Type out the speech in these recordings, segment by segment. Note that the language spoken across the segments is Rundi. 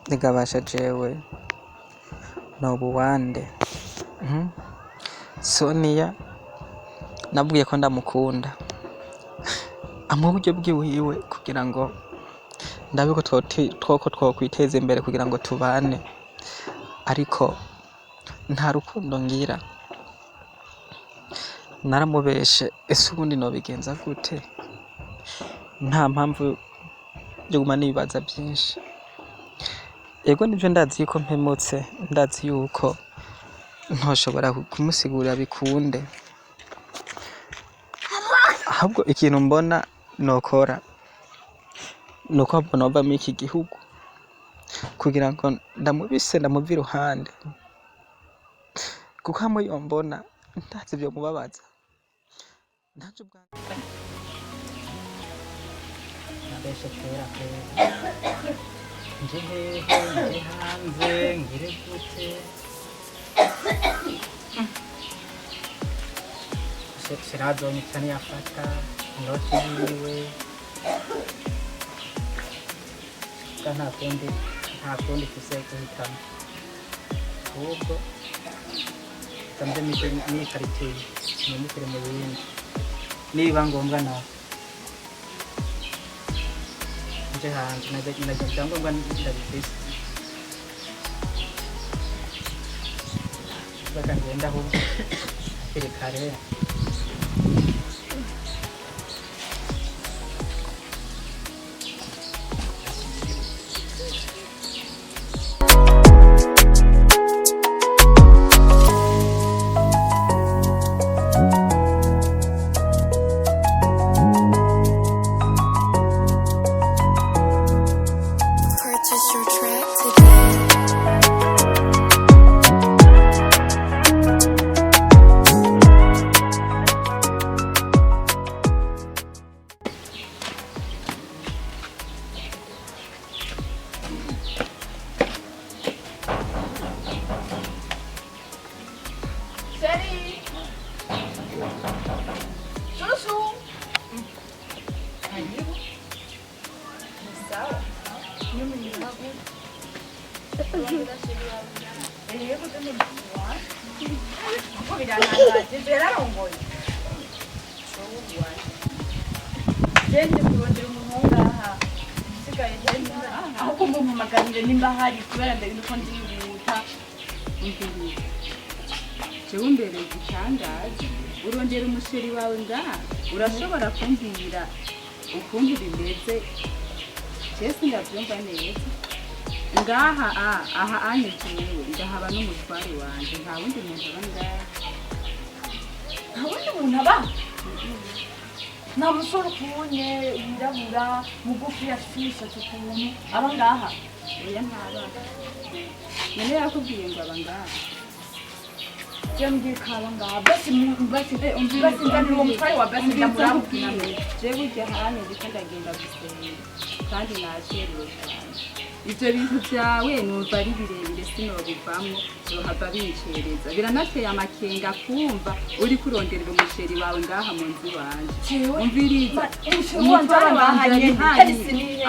Nigabasha jewe nobuwande Sonia nabwiye ko ndamukunda amwe uburyo bwiwiwe kugira ngo ndabe ko twokwiteza imbere kugira ngo tubane, ariko nta rukundo ngira. Naramubeshe, ese ubundi nobigenza gute? Nta mpamvu yo guma nibaza byinshi. Ego nivyo ndazi yuko mpemutse, ndazi yuko ntoshobora kumusigurira bikunde, ahubwo ikintu mbona nokora nuko nova muri iki gihugu kugira ngo ndamuve iruhande, kuko hamwe yombona ndazi vyo mubabaza ntacyo nabeshe kera nje hehe nje hanze ngire gute Siradonye cyane yafata inoti yiwe nta kundi kuse guhitamo, ahubwo tamze ni karitiye nimukire mu bindi niba ngombwa nawe nje hanze najya cyangwa ndabifise bakagenda aho kare Cheumbere gitangaje urondera umusheri wawe ngaha urashobora kumbwira ukuntu bimeze cyese ndabyumva neza ngaha aha anyejewe ndahaba n'umutwari wanje nta wundi muntu abangaha nta wundi muntu aba nta musore kubonye wirabura mugufi yashisha tukuntu aba ngaha oya ntaba none yakubwiye ngo aba ngaha Jemgi kalanga basi ndani uwo mutwari wa basi ndamurabwira jewe ujya hano ndikandagenda gusenga kandi nasherewe cyane ivyo bintu vyawe numva ari birebire sinobivamwo zohava bincereza biranateye amakenga kumva uri kuronderera umusheri wawe ngaha mu nzu wanje umviriza umutwari wanje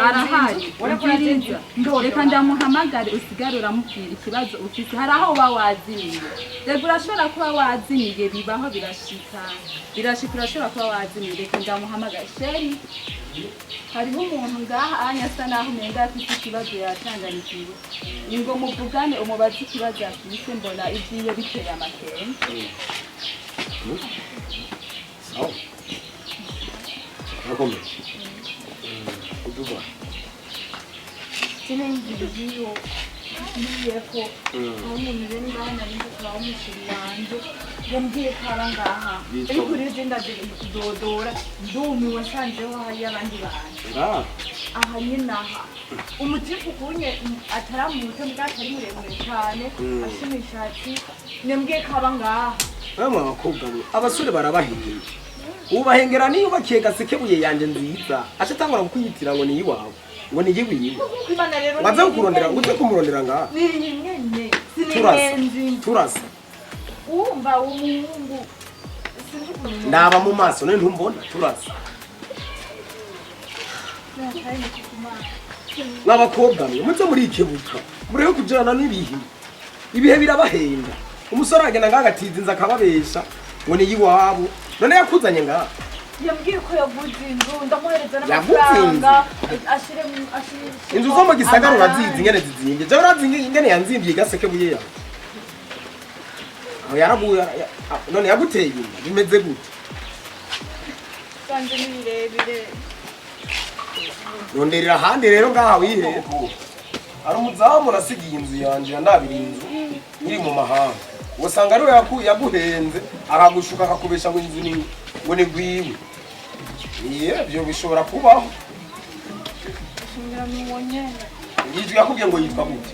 arahari umviriza reka ndamuhamagare usigare uramubwira ikibazo ufite hari aho uba wazimiye reka urashobora kuba wazimiye bibaho birashika urashobora kuba wazimiye reka ndamuhamagare sheri hariho umuntu ngaha asa naho umenga afite ikibazo yatanganikiwe ngo muvugane umubaze ikibazo afite mbona ivyiwe biteye amakenga sawa nakome uduba tene ngiyo niyeko umuntu rero ngana ndi kwa umushiri wanje yambwiye kara ngaha ariko rero ndaje kudodora ndumiwe nsanzeho hari abandi bantu aha nyinaha umutifu kunye ataramuto mbwatari muremure cyane ashimishatsi nembwiye kaba ngaha bamwe abakobwa abasore barabahiye ubahengera niyo bakiye gasekebuye yanje nziza acha tangura kukwitira ngo ni iwawe ngo ni yiwiwe waza kurondera uje kumurondera ngaha ni nyene sinenzi turasa umva umuhungu ndaba mu maso none ntumbona turasa n'abakobwa mwe muze murikebuka mureke kujana n'ibihe ibihe birabahenda umusore agenda ngagatiza inza akababesha ngo ni yiwabo none yakuzanye ngaha yambwiye ko yaguze inzu ndamuhereza n'amafaranga ashire inzu zo mu gisagara urazizi ingene zizinge je urazi ingene yanzimbiye igaseke buye yawe aho yarabuye none yaguteye inda bimeze gute kandi ni birebire ronderera ahandi rero ngaha wihe ari umuzamu urasigiye inzu yanje yandabira inzu iri mu mahanga usanga ariwe yaguhenze akagushuka akakubesha ngo inzu ni ngo ni gwiwe byo bishobora kubaho shingira mubonye yijwe yakubwiye ngo yitwa gute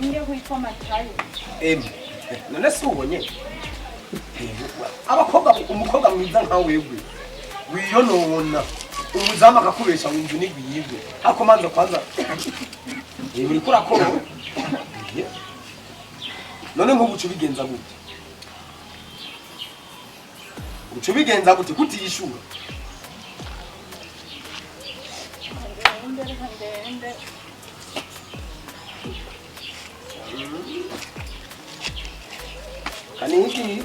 ngiye kwitwa Matayo none si ubonye abakobwa umukobwa mwiza nka wewe wiyonona umuzamu akakubesha ngo inzu ni gwiwe akomanza kwanza uri kurakora none ngo gucu bigenza gute gucu bigenza gute kutiyishura kaniki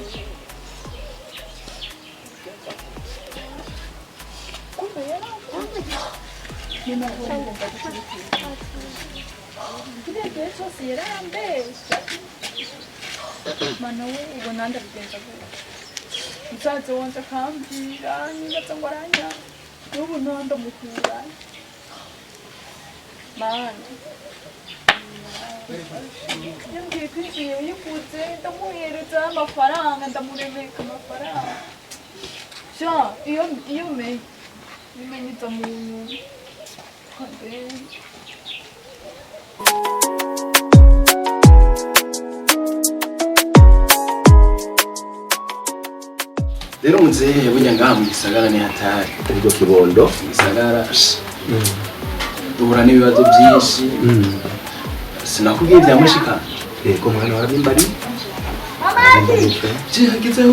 Mana we ubwo nanda bigenza gute musaza wanje akambwira nibaza ngo aranya n'ubu nanda mukura mana yambwiye ko inzu yayiguze ndamuhereza amafaranga ndamuremeka amafaranga sha iyo bimenyetso mu nyuma rero muzehe burya ngaha mu gisagara ni hatari ubwo kibondo gisagara duhura n'ibibazo byinshi sinakubwiye bya mushika yego mwana warabimbari cyagezeho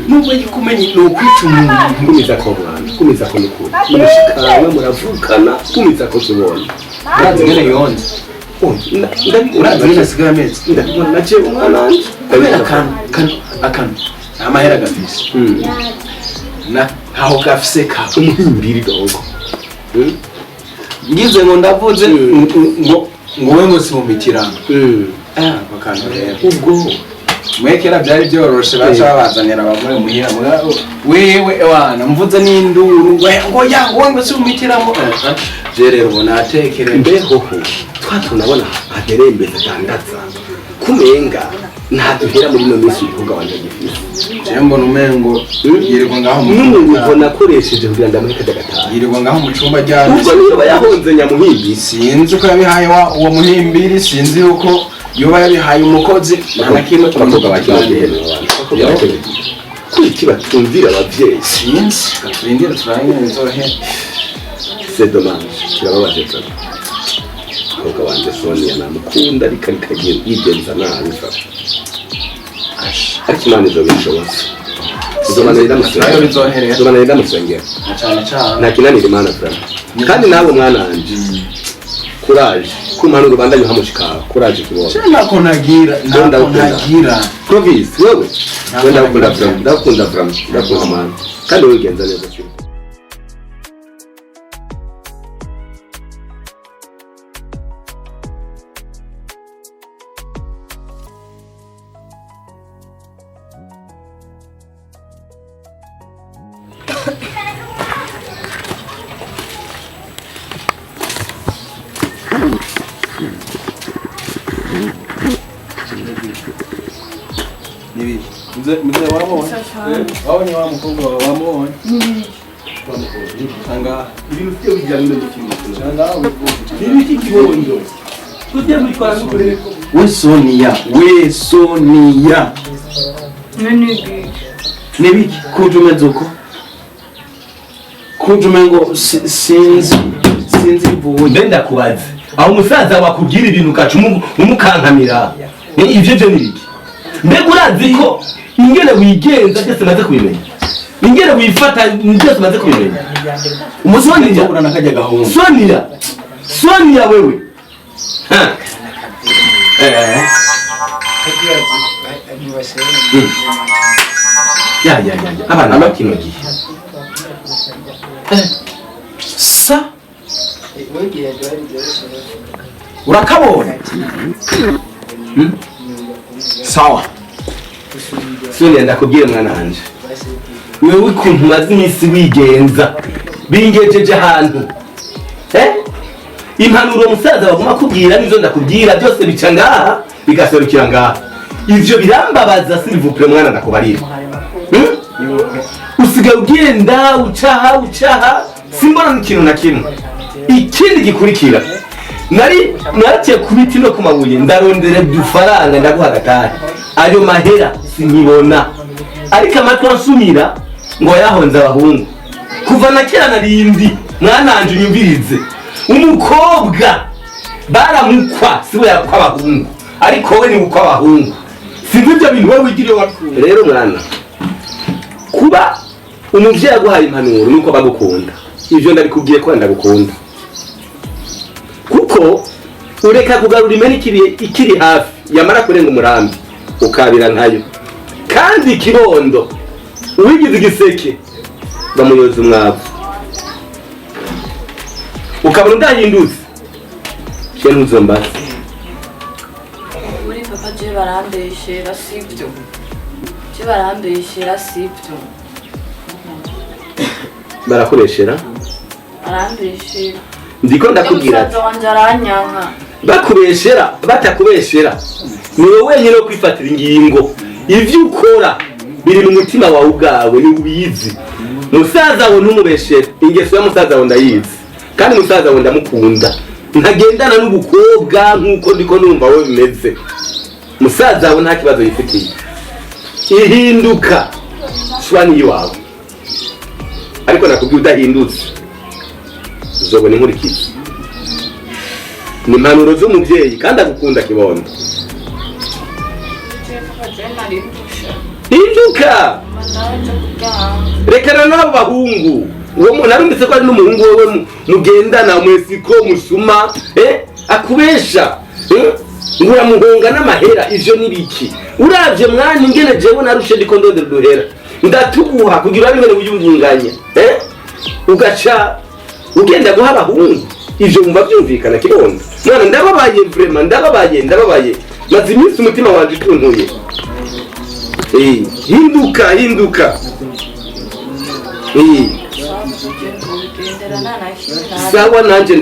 n'ubwo yikumenye ni ukwita umuntu kumiza ko mwana kumiza ko nukuri mushikawe muravukana kumiza ko kibona urazi ngene yonze urazi ngene asigaye amezi ndabibona naje umwana wanje kubera akantu amahera gafise ntaho gafise ka umuhimbiri dogo ngize ngo ndavuze ngo we musi mu mikirano bakantu rero ubwo mwekera byari byoroshe baca babazanira abamure muhira wewe wana mvuze n'induru ngo ya wowe musi mu mikirano je rero ubona atekere mbeho twatunabona aderembeze dandaza kumenga ntaduhera muri no minsi uvuga wanje gifise je mbona umengo yirirwa ngaho n'umuntu nakoresheje kugira ndamuheka gatatu yirirwa ngaho mu cumba ryabo ubwo niyo bayahonze nyamuhimbi sinzi uko yabihaye uwo muhimbiri sinzi uko yoba yabihaye umukozi nakimwe abakobwa bakibagihera abantu kuki batumvira abavyeyi sinzi turindira turangire nzohe c'est dommage kirababaje cyane abakobwa banje Sonia namukunda ariko kagiye yigenza nabi ariko Imana izobishoboza izomanira amasengero cyane cyane nakinanira Imana frama kandi nawe mwana wanje courage kumana urubandanye hamushikawe courage kibona nako nagira Provis wewe ndakunda frama ndakunda mwana kandi wigenza neza cyane mzee wabonye wa mukobwa wabonye sanga ibintu byo bijyanye n'ikindi sanga n'iki kibondo kujya muri kwa ngore we Sonia nebiki kujumezuko kujumengo sinzi vuye ndenda kubaza aho umusaza wakubwira ibintu kacu umukankamira ivyo byo nibiki mbega urazi ko ingene wigenza byose maze kubimenya Ningere wifata ndio tumaze kubimenya. Umusonia Kuna nakaja gahungu. Sonia wewe. Ha. Ya. Abana bakino gihe. Sa urakabona sawa Sonia ndakubwiye mwana wanje. Wewe ukuntu maze imisi wigenza bingejeje ahantu. Impanuro umusaza baguma kubwira nizo ndakubwira byose bica ngaha bigaserukira ngaha. Ivyo birambabaza silivupre mwana ndakubarira. Usigaye ugenda ucaha simbona n'ikintu na kimwe. Ikindi gikurikira naraciye ku biti no ku mabuye ndarondera dufaranga ndaguha gatari. Ayo mahera sinkibona. Ariko amatwi ansumira ngo yahonze abahungu. Kuva na kera narindi mwananje unyumvirize. Umukobwa baramukwa siwe yakwa abahungu. Ariko we ni ukwa abahungu. Sinzi ibyo bintu wewe wigiriye wakuru. Rero mwana kuba umuvyeyi aguhaye impanuro nuko bagukunda. Ivyo ndabikubwiye ko ndagukunda. Kuko ureka kugarura imeni ikiri hafi yamara kurenga umurambi ukabira nkayo. Kandi kibondo uwigize igiseke bamuyoza umwavu. Ukabona ndahindutse. Cyo ntuzombaza. Muri papa je barambeshera sibyo. Je barambeshera sibyo. Barakoreshera? Barambeshera. Ndiko ndakubwira. Umusaza wanje aranyanka. Bakubeshera, batakubeshera. Ni wowe wenyine wo kwifatira ingingo. Ivyo ukora biri mu mutima wawe ubwawe ni ubizi. Musaza wo ntumubeshera. Ingeso ya musaza wo ndayizi. Kandi musaza wo ndamukunda. Ntagendana n'ubukobwa nkuko ndiko numva we bimeze. Musaza wo nta kibazo yifitiye. Ihinduka shwani yawe. Ariko nakubwiye udahindutse. Uzobona inkurikizi. Ni impanuro z'umuvyeyi kandi agukunda kibondo. Hinduka! Rekana n'abo bahungu. Uwo muntu arumvise ko ari n'umuhungu wewe mugendana mwesiko musuma akubesha. Ngura muhonga n'amahera ivyo nibiki. Uravye mwana ingene jewe narushe ndiko ndondera duhera. Ndatuguha kugira bimene buyungunganya. Ugaca ugenda guha abahungu. Ivyo mumva byumvikana kibondo. Mwana ndababaye vraiment ndababaye. Maze iminsi umutima wanje utuntuye. Hinduka. Sawa nanje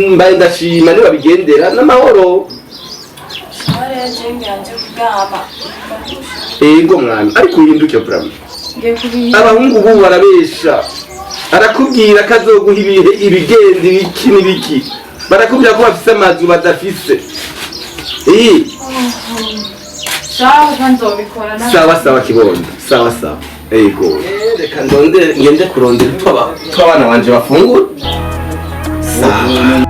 mbaye ndashima niba bigendera n'amahoro. Ego mwana ariko uhinduke vraiment. Abahungu ubu barabesha. Arakubwira kazoguha ibigendi biki nibiki. Barakubwira ko bafise amazu badafise. Sawa kibondo. Sawa. Ego. Reka ngende kurondera twabana banje bafungura. Sawa.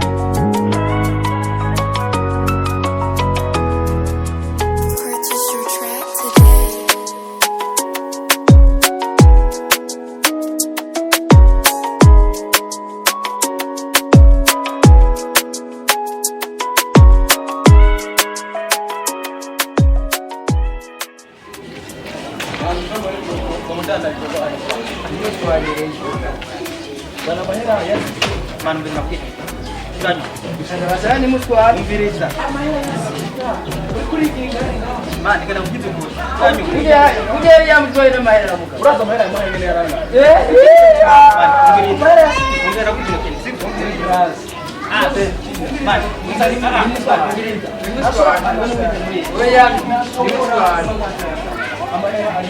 Ni mutwa mviriza. Mani kana mkitu kwa. Kuja ya mtwa ile mahera muka. Uraza mahera ngene yaranga. Mani mviriza. Ngera kuti kile siku. Mani msali mviriza. Wewe ya mviriza. Amahera ali.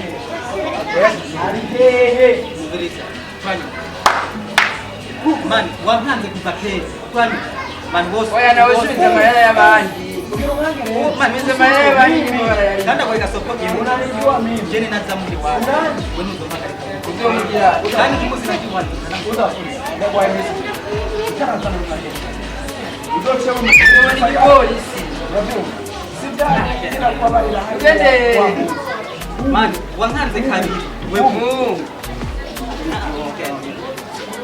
Mviriza. Mani wahanze kupaketi. Kwani man boss oya na wewe sio mahela ya bangi man mimi mahela ya bangi ni bora kanda kwa soko yenu unanijua mimi jeni na zamuni wao wewe ndo maka ndio mjia yani kimusi na kiwani nakuza kwa kwa hiyo sana sana ndio sema ni polisi sibda kwa bali la ngende man wahanze kabili wewe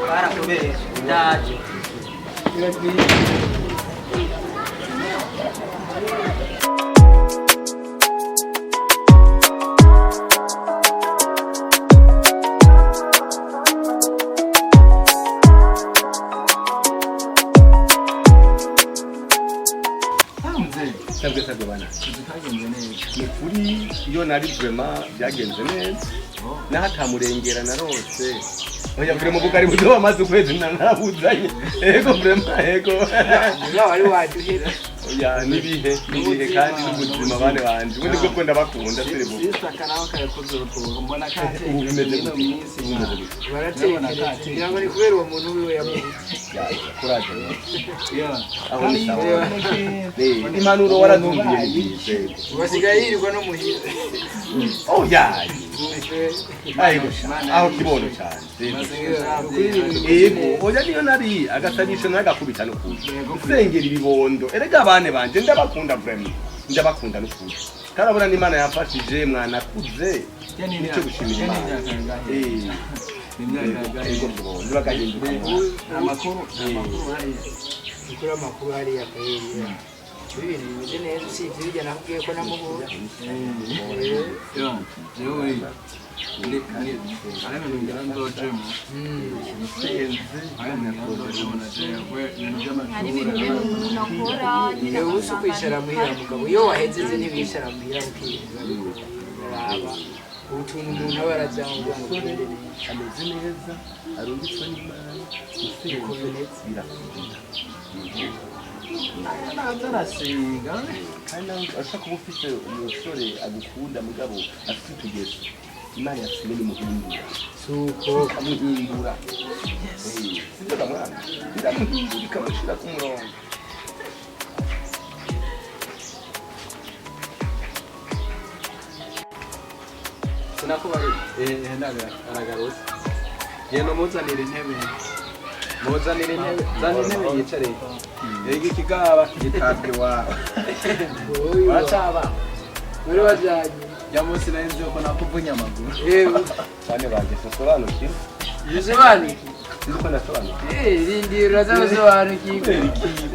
barakubera ndaje sabwe bana ni kuri iyo nari vraiment byagenze neza naho atamurengera narose oya vure mu bukari buzo bamaze ukwezi narabuzanye ego vraiment ego wari waduhira oya nibihe kandi n'ubuzima bane banje ubundi bwo ndabakunda seribu isakanaho kayakoze urutugo mbona kate ubu bimeze baratekera kugira ngo ni kubera uwo muntu wiwe yamuze kuraje aho ni sawa impanuro warazumviye n'igihe wasigaye yirirwa no muhira oya aho kibono cyane ego oya niyo nari agasabisho nagakubita no kuri usengera ibibondo erega abane banje ndabakunda vraiment ndabakunda no kuri karabona n'Imana yafashije mwana kuze nicyo gushimira Imana ego kibondo bagahinduka amakuru hariya amakuru hariya kayiriya ibintu bimeze neza usibye bijya nakubwiye ko namuhura hari ibintu rero umuntu akora nyine ubusa kwicara muhira mugabo iyo wahezeze ntiwicara muhira ukiraba utuntu umuntu aba arajyamo kugira ngo ameze neza arungitswe n'Imana usenze birakunda arasenga kandi ashaka kuba ufite umusore agukunda mugabo afite utugeso Imana yasize n'imuhindura suko kamuhindura sibyo kamwana iramuhindura ikamushyira ku murongo sinakubari aragarutse genda muzanire intebe zana intebe yicare yega ikigaba gitabwe wawe wacaba muri bajyanye ya munsi nari nzi yuko nakuvunya amaguru yewe bane banjye sosobanukirwa bisobanukiwe sinzi ko ndasobanukirwa rindira urazabisobanukirwa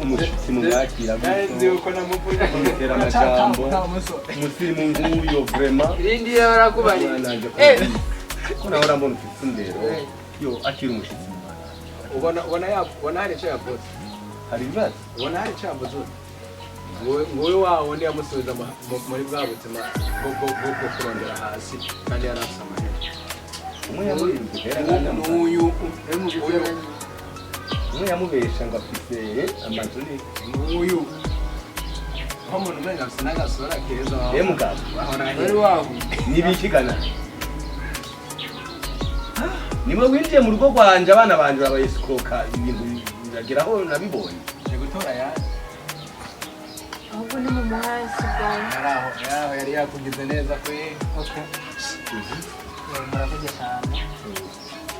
umushyitsi mumwakira nari nzi yuko namuvunya amutera amajambo umusirimu nk'uyo vraiment rindira barakubarira ko nawe urambona ufite indero yo akiri umushyitsi ubona hari icyo yakoze hari ibibazo ubona hari icyo yakoze nguyu wawe undi yamusubiza muri bwa buzima bwo kurondera hasi kandi yari afite amahera umwe yamubesha umwe yamubesha ngo afite amazu ni nguyu aho umuntu umenya afite n'agasura keza mugabo wari waho nibikigana nimwe winjiye mu rugo rwanje abana banje babayisikoka ibintu birageraho nabibonye ni gutora yaje ahubwo ni mu muhasi bwawe yaho yari yakugize neza kwe murakoze cyane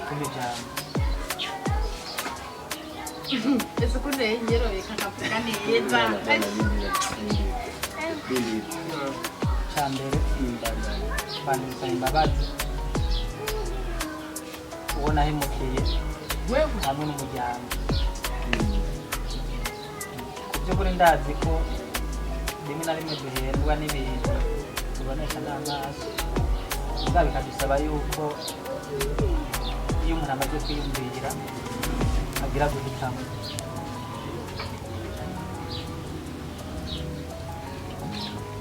kuri jambo ese ko ndengero kakavuga neza cyambere bandika imbabazi ubona hemukiye hamwe n'umuryango ku by'ukuri ndazi ko rimwe na rimwe duhendwa n'ibintu tubonesha n'amaso gusa bikadusaba yuko iyo umuntu amaze kwiyumvira agira guhitamo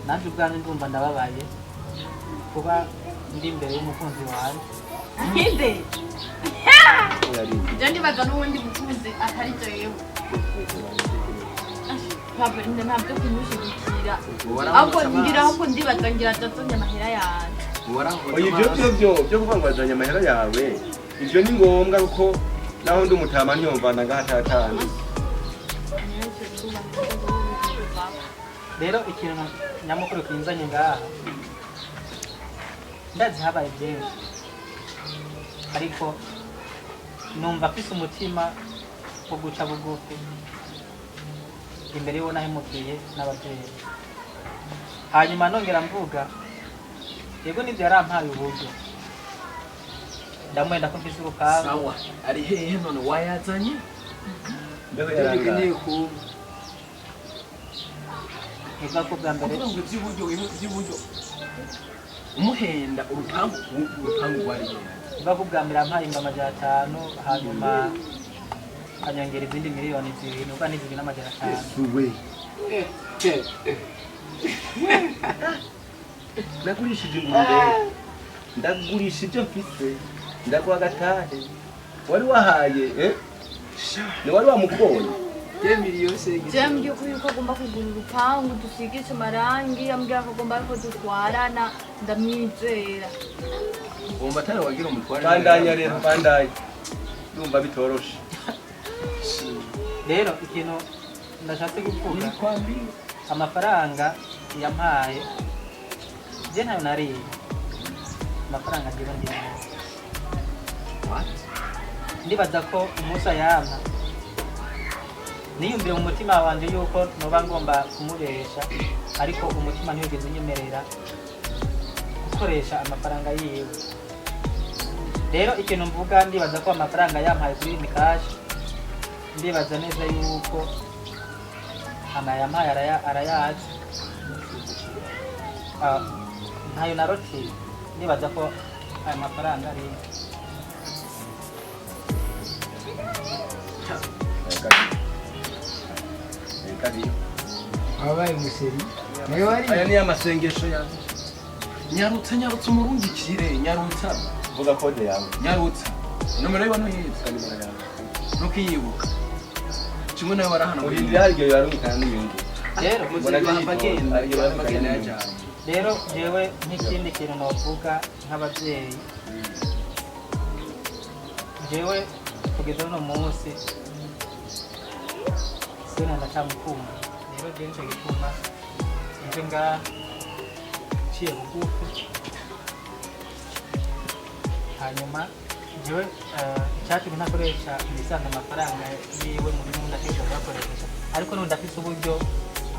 nanjye ubwanjye ndumva ndababaye kuba ndi imbere y'umukunzi wanjye nkinde ibyo ndibaza n'ubundi mukunzi atari byo yewe ntabwo kumushyigikira ahubwo ngira ahubwo ndibaza ngira adatsonye amahera yanjye oya ibyo byo kuvuga ngo wazanye amahera yawe ibyo ni ngombwa kuko naho ndi umutama ntiyumvana ngahatatanye rero ikintu nyamukuru kinzanye ngaha ndazi habaye byinshi ariko numva afise umutima wo guca bugufi imbere y'uwo nahemukiye n'ababyeyi hanyuma nongera mvuga yego nibyo yarampaye uburyo ndamwenda ko mfise urupangu. sawa ari hehe none wayazanye mbeho ngiye yarangaye kumva Ivuga ko bwa mbere kuvuga ngo iby'iburyo umuhenda urupangu rwari hehe ivuga ko bwa mbere ampaye ingoma 500 hanyuma anyongera izindi miliyoni 2 nuko ni 2,500. suwe nagurishije ingurube ndagurisha ibyo mfise ndaguha agatahe wari wahaye ni wari wamukoye Jambye ko yuko agomba kugura urupangu dusigisha amarangi ambwira ko agomba ko dutwarana ndamwizera wumva atari wagira umutware bandanya rero bandanya ndumva bitoroshe Rero ikintu ndashatse kuvuga amafaranga yampaye je ntayo nariye amafaranga ngira ndibaza ko umusa yampa niyumvire mu mutima wanje yuko noba ngomba kumubesha ariko umutima ntiyigeze unyemerera gukoresha amafaranga yiwe. Rero ikintu mvuga ndibaza ko amafaranga yampaye kuri Mikash ndibaza neza yuko amayampaye arayazi ntayo naroti ndibaza ko aya mafaranga ari wabaye umuseri nayo wari aya ni amasengesho yanjye nyarutsa umurungikire nyarutsa vuga kode yawe nyarutsa nomero y'ibano yitwa nimero yawe nukiyibuka kimwe nawe warahana uhindira hari igihe yarumvikana n'inyungu rero bagenda yajyana rero jewe nk'ikindi kintu novuga nk'ababyeyi jewe kugeza uno munsi sena ndacamukunda rero jewe nico gituma nje ngaha ciye bugufi hanyuma jewe icyatumye ntakoresha ibisanga amafaranga yiwe mu bintu ndatekereza kuyakoresha ariko n'ubu ndafise uburyo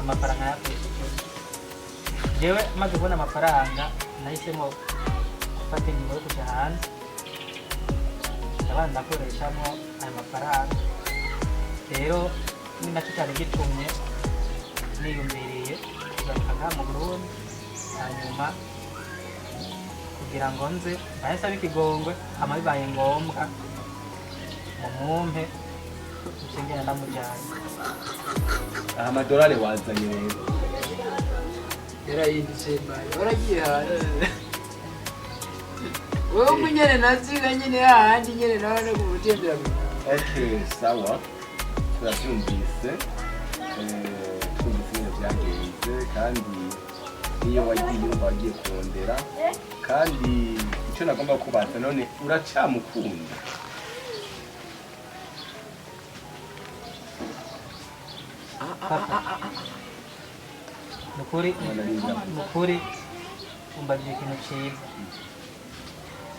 amafaranga yakoresheje jewe maze kubona amafaranga nahisemo gufata ingingo yo kuja hanze ndabana ndakoreshamo ayo mafaranga rero ni nacyo cyane gitumye niyumviriye kugaruka ngaha mu Burundi hanyuma kugira ngo nze bahise ab'ikigongwe hama bibaye ngombwa mumumpe nsengera ndamujyanye aha amadolari wazanye rero yarahindutse mbaye waragiye hanze wowe umunyene naziga nyine hahandi nyene nawe no kumutembera okay sawa turabyumvise twumvise ibintu byagenze kandi iyo wagiye wumva wagiye kurondera kandi icyo nagomba kubaza none uracamukunda nukuri umbagiye ikintu cyiza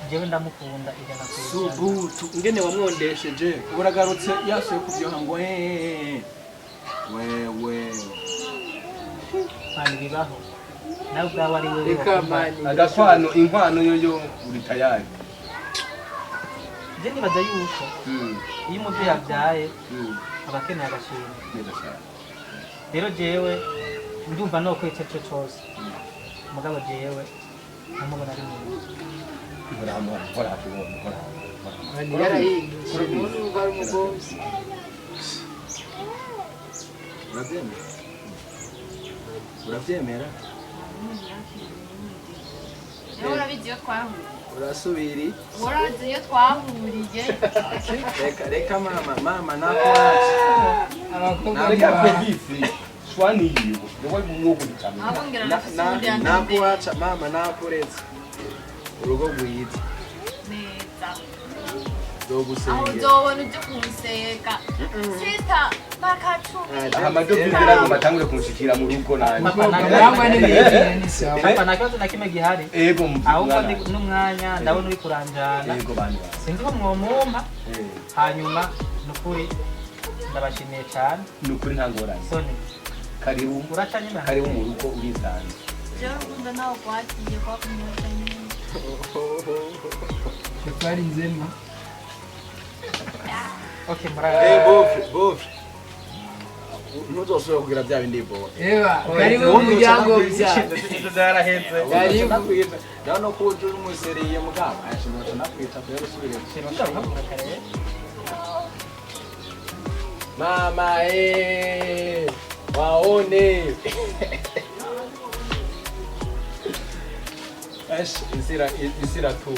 jewe ndamukunda ijana ku ijana subutu ngene wamwondesheje uragarutse yasuye kubyoha ngo wewe mani bibaho nawe ubwawe ari wewe reka mani agakwano inkwano yoyo uri tayari je nibaza yuko iyo umuvyeyi yabyaye aba akeneye agashimwe neza cyane rero jewe ndumva no kwica cyo cyose mugabo jewe namubona ari mwiza mani yarahindutse none uva ari umugozi urabyemera rero urabizi iyo twahuriye urasubiri urazi iyo twahuriye reka mama nakuwacu abakobwa reka provisi shwani yiwe niwe mwugo cyane ahubwo ngira nafise ubundi yandende nakuwaca mama nakuretse urugo rwiza neza aho zogusengera uzobona ujye kumuseka sita makacumi aha amadovize ntabwo matangure kunshikira mu rugo nanjye nangwa n'ibindi ni sawa papa nta kibazo na kimwe gihari ego ahubwo ndi n'umwanya ndabona uri kuranjana ego bandi sinzi ko mwomumpa hanyuma nukuri ndabashimiye cyane nukuri nta ngorane soni karibu uraca nyine karibu mu rugo urisanze rero urukundo nawe rwagiye rwakumyoza nyine safari nzema. Okay, bofi ntuzosubira kugira bya bindi bo Eba, karibu umuryango bya. karibu no kuja umuseriye mugabo ashimira nakwita rero subire mama waone isira tu